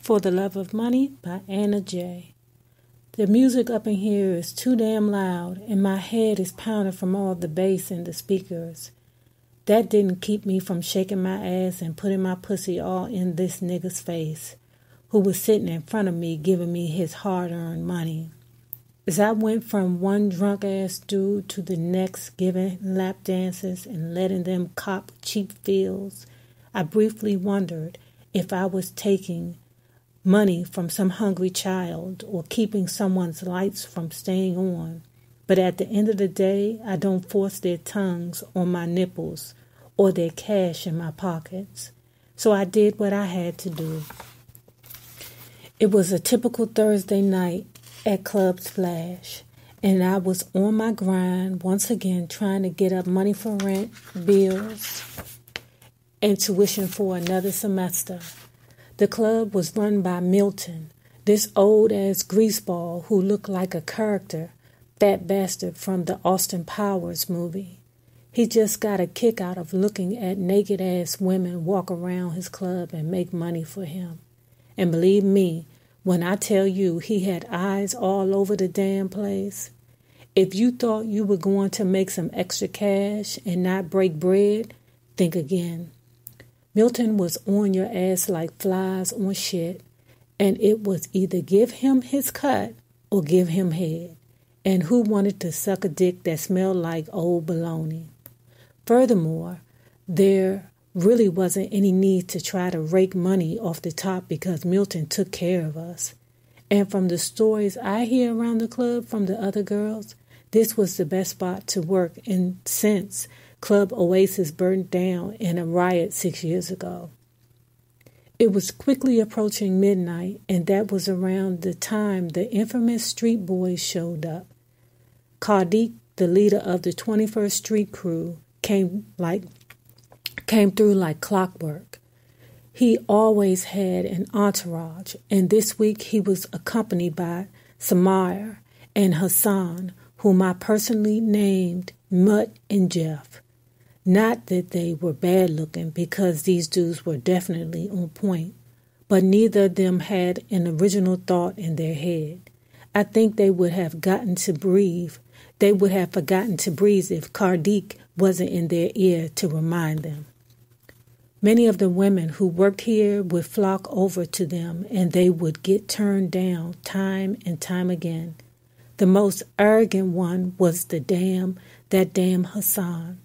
For the Love of Money by Anna J. The music up in here is too damn loud, and my head is pounding from all the bass in the speakers. That didn't keep me from shaking my ass and putting my pussy all in this nigga's face, who was sitting in front of me giving me his hard-earned money. As I went from one drunk-ass dude to the next giving lap dances and letting them cop cheap feels, I briefly wondered if I was taking money from some hungry child or keeping someone's lights from staying on. But at the end of the day, I don't force their tongues on my nipples or their cash in my pockets. So I did what I had to do. It was a typical Thursday night at Club Splash, and I was on my grind once again trying to get up money for rent, bills, and tuition for another semester. The club was run by Milton, this old-ass greaseball who looked like a character, fat bastard from the Austin Powers movie. He just got a kick out of looking at naked-ass women walk around his club and make money for him. And believe me, when I tell you he had eyes all over the damn place, if you thought you were going to make some extra cash and not break bread, think again. Milton was on your ass like flies on shit, and it was either give him his cut or give him head. And who wanted to suck a dick that smelled like old bologna? Furthermore, there really wasn't any need to try to rake money off the top because Milton took care of us. And from the stories I hear around the club from the other girls, this was the best spot to work in since Club Oasis burned down in a riot 6 years ago. It was quickly approaching midnight, and that was around the time the infamous Street Boys showed up. Kardik, the leader of the 21st Street crew, came through like clockwork. He always had an entourage, and this week he was accompanied by Samir and Hassan, whom I personally named Mutt and Jeff. Not that they were bad looking, because these dudes were definitely on point, but neither of them had an original thought in their head. I think they would have forgotten to breathe if Kardik wasn't in their ear to remind them. Many of the women who worked here would flock over to them, and they would get turned down time and time again. The most arrogant one was that damn Hassan.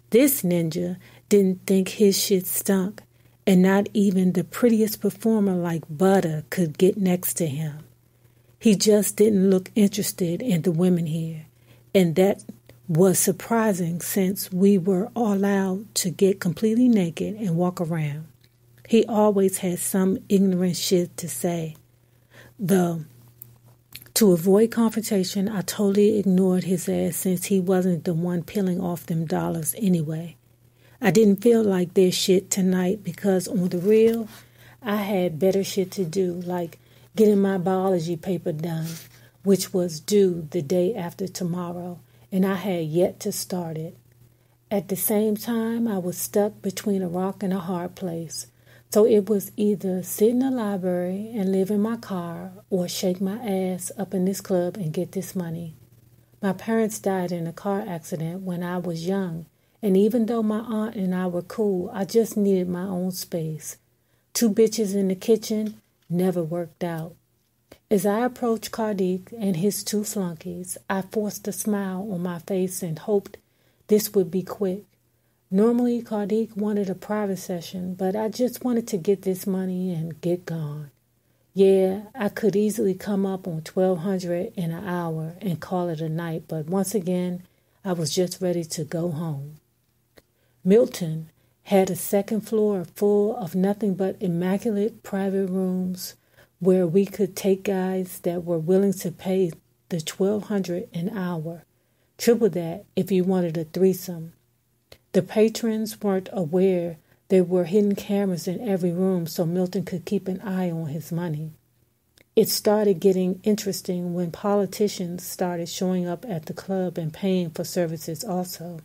This ninja didn't think his shit stunk, and not even the prettiest performer like Butter could get next to him. He just didn't look interested in the women here, and that was surprising since we were all allowed to get completely naked and walk around. He always had some ignorant shit to say. Though, to avoid confrontation, I totally ignored his ass since he wasn't the one peeling off them dollars anyway. I didn't feel like their shit tonight because on the real, I had better shit to do, like getting my biology paper done, which was due the day after tomorrow, and I had yet to start it. At the same time, I was stuck between a rock and a hard place. So it was either sit in the library and live in my car or shake my ass up in this club and get this money. My parents died in a car accident when I was young, and even though my aunt and I were cool, I just needed my own space. 2 bitches in the kitchen never worked out. As I approached Kardik and his 2 flunkies, I forced a smile on my face and hoped this would be quick. Normally, Kardik wanted a private session, but I just wanted to get this money and get gone. Yeah, I could easily come up on $1,200 in an hour and call it a night, but once again, I was just ready to go home. Milton had a second floor full of nothing but immaculate private rooms where we could take guys that were willing to pay the $1,200 an hour, triple that if you wanted a threesome. The patrons weren't aware there were hidden cameras in every room so Milton could keep an eye on his money. It started getting interesting when politicians started showing up at the club and paying for services also.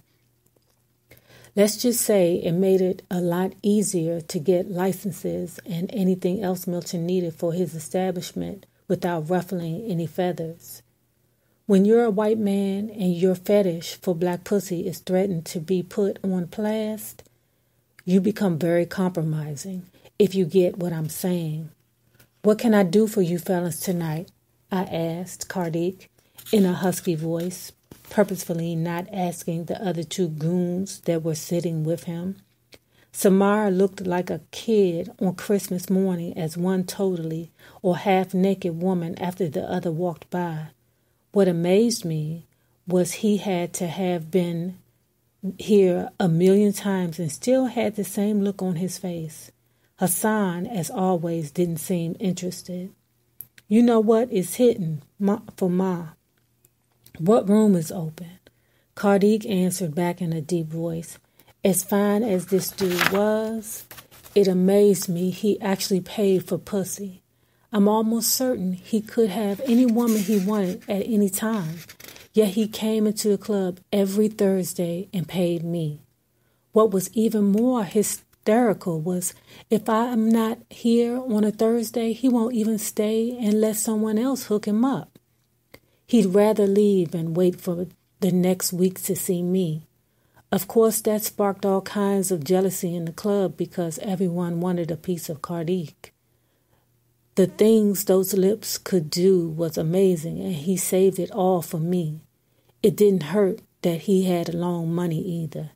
Let's just say it made it a lot easier to get licenses and anything else Milton needed for his establishment without ruffling any feathers. When you're a white man and your fetish for black pussy is threatened to be put on blast, you become very compromising, if you get what I'm saying. "What can I do for you fellas tonight?" I asked Kardik in a husky voice, purposefully not asking the other two goons that were sitting with him. Samara looked like a kid on Christmas morning as one totally or half-naked woman after the other walked by. What amazed me was he had to have been here a million times and still had the same look on his face. Hassan, as always, didn't seem interested. "You know what is hitting for Ma. What room is open?" Kardik answered back in a deep voice. As fine as this dude was, it amazed me he actually paid for pussy. I'm almost certain he could have any woman he wanted at any time, yet he came into the club every Thursday and paid me. What was even more hysterical was if I'm not here on a Thursday, he won't even stay and let someone else hook him up. He'd rather leave and wait for the next week to see me. Of course, that sparked all kinds of jealousy in the club because everyone wanted a piece of Kardik. The things those lips could do was amazing, and he saved it all for me. It didn't hurt that he had long money either.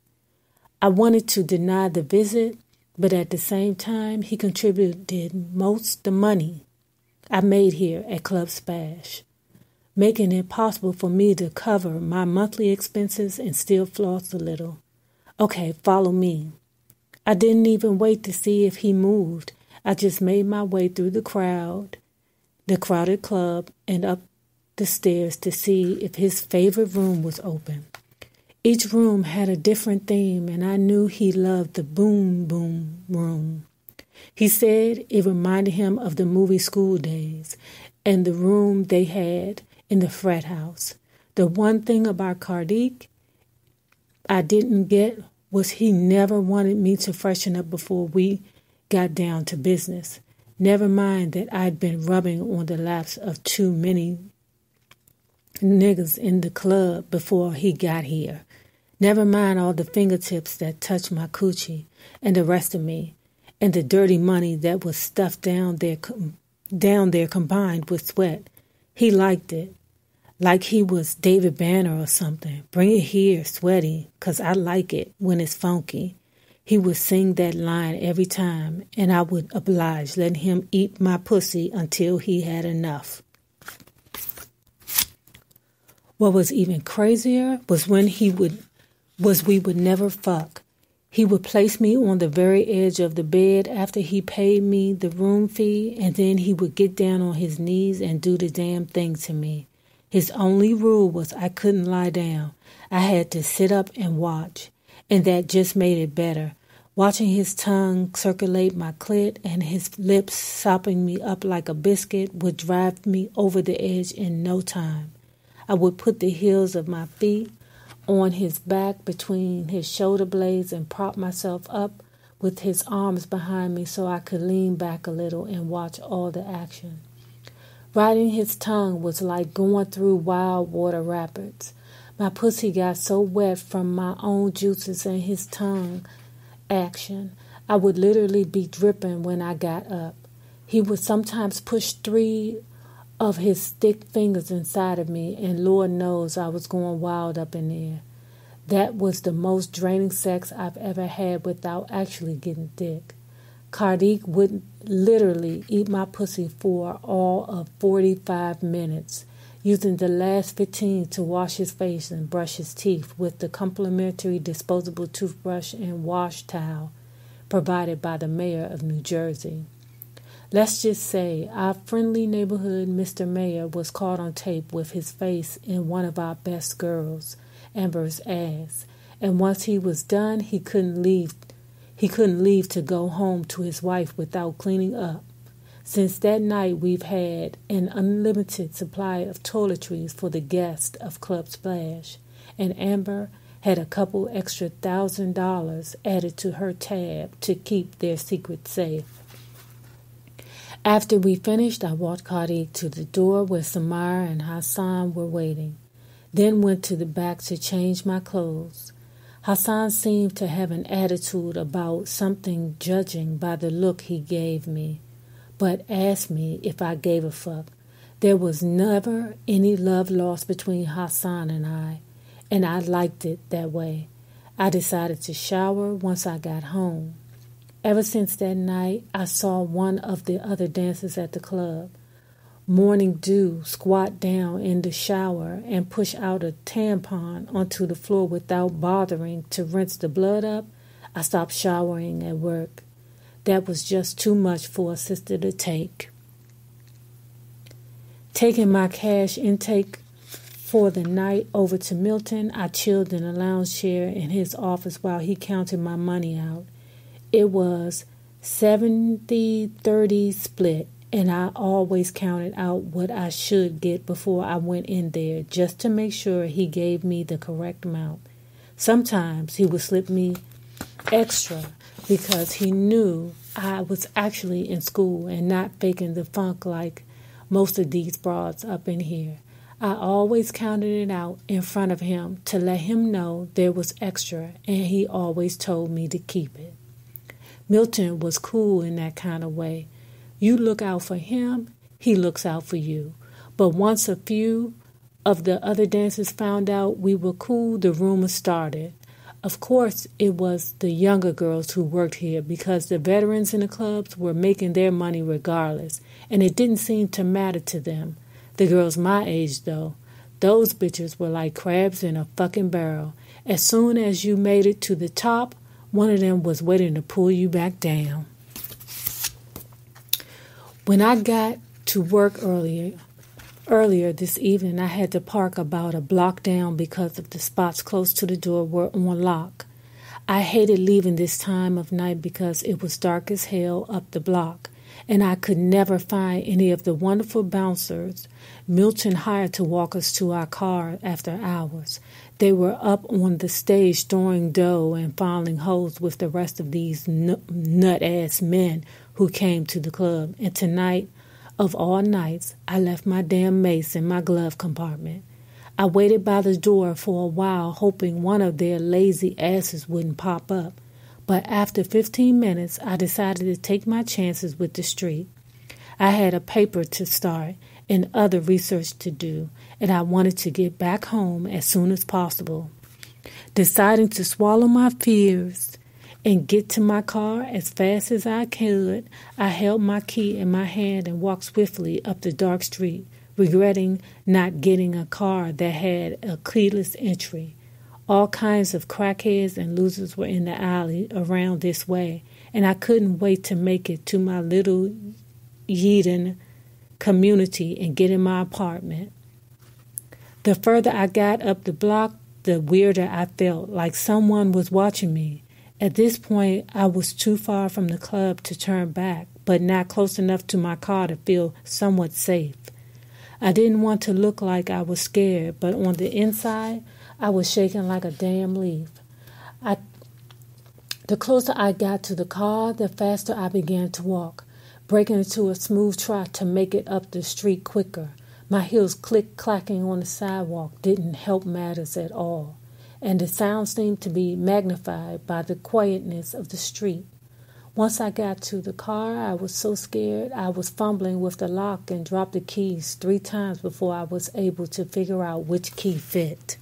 I wanted to deny the visit, but at the same time, he contributed most the money I made here at Club Spash, making it possible for me to cover my monthly expenses and still floss a little. "Okay, follow me." I didn't even wait to see if he moved. I just made my way through the crowded club, and up the stairs to see if his favorite room was open. Each room had a different theme, and I knew he loved the Boom Boom room. He said it reminded him of the movie School Days and the room they had in the frat house. The one thing about Kardik I didn't get was he never wanted me to freshen up before we got down to business. Never mind that I'd been rubbing on the laps of too many niggas in the club before he got here. Never mind all the fingertips that touched my coochie and the rest of me, and the dirty money that was stuffed down there combined with sweat. He liked it, like he was David Banner or something. "Bring it here, sweaty, 'cause I like it when it's funky." He would sing that line every time, and I would oblige, letting him eat my pussy until he had enough. What was even crazier was when we would never fuck. He would place me on the very edge of the bed after he paid me the room fee, and then he would get down on his knees and do the damn thing to me. His only rule was I couldn't lie down. I had to sit up and watch, and that just made it better. Watching his tongue circulate my clit and his lips sopping me up like a biscuit would drive me over the edge in no time. I would put the heels of my feet on his back between his shoulder blades and prop myself up with his arms behind me so I could lean back a little and watch all the action. Riding his tongue was like going through wild water rapids. My pussy got so wet from my own juices and his tongue action, I would literally be dripping when I got up. He would sometimes push 3 of his thick fingers inside of me, and Lord knows I was going wild up in there. That was the most draining sex I've ever had without actually getting dick. Kardik would literally eat my pussy for all of 45 minutes, using the last 15 to wash his face and brush his teeth with the complimentary disposable toothbrush and wash towel provided by the mayor of New Jersey. Let's just say our friendly neighborhood Mr. Mayor was caught on tape with his face in one of our best girls, Amber's ass, and once he was done, he couldn't leave to go home to his wife without cleaning up. Since that night, we've had an unlimited supply of toiletries for the guests of Club Splash, and Amber had a couple extra $1,000 added to her tab to keep their secret safe. After we finished, I walked Khadi to the door where Samara and Hassan were waiting, then went to the back to change my clothes. Hassan seemed to have an attitude about something, judging by the look he gave me, but asked me if I gave a fuck. There was never any love lost between Hassan and I liked it that way. I decided to shower once I got home. Ever since that night, I saw one of the other dancers at the club, Morning Dew, squat down in the shower and push out a tampon onto the floor without bothering to rinse the blood up. I stopped showering at work. That was just too much for a sister to take. Taking my cash intake for the night over to Milton, I chilled in a lounge chair in his office while he counted my money out. It was 70-30 split, and I always counted out what I should get before I went in there just to make sure he gave me the correct amount. Sometimes he would slip me extra because he knew I was actually in school and not faking the funk like most of these broads up in here. I always counted it out in front of him to let him know there was extra, and he always told me to keep it. Milton was cool in that kind of way. You look out for him, he looks out for you. But once a few of the other dancers found out we were cool, the rumors started. Of course, it was the younger girls who worked here because the veterans in the clubs were making their money regardless, and it didn't seem to matter to them. The girls my age, though, those bitches were like crabs in a fucking barrel. As soon as you made it to the top, one of them was waiting to pull you back down. When I got to work earlier this evening, I had to park about a block down because of the spots close to the door were on lock. I hated leaving this time of night because it was dark as hell up the block, and I could never find any of the wonderful bouncers Milton hired to walk us to our car after hours. They were up on the stage throwing dough and filing holes with the rest of these nut-ass men who came to the club. And tonight, of all nights, I left my damn mace in my glove compartment. I waited by the door for a while, hoping one of their lazy asses wouldn't pop up. But after 15 minutes, I decided to take my chances with the street. I had a paper to start and other research to do, and I wanted to get back home as soon as possible. Deciding to swallow my fears and get to my car as fast as I could, I held my key in my hand and walked swiftly up the dark street, regretting not getting a car that had a keyless entry. All kinds of crackheads and losers were in the alley around this way, and I couldn't wait to make it to my little Yeadon community and get in my apartment. The further I got up the block, the weirder I felt, like someone was watching me. At this point, I was too far from the club to turn back, but not close enough to my car to feel somewhat safe. I didn't want to look like I was scared, but on the inside, I was shaking like a damn leaf. The closer I got to the car, the faster I began to walk, breaking into a smooth trot to make it up the street quicker. My heels click-clacking on the sidewalk didn't help matters at all, and the sound seemed to be magnified by the quietness of the street. Once I got to the car, I was so scared I was fumbling with the lock and dropped the keys 3 times before I was able to figure out which key fit.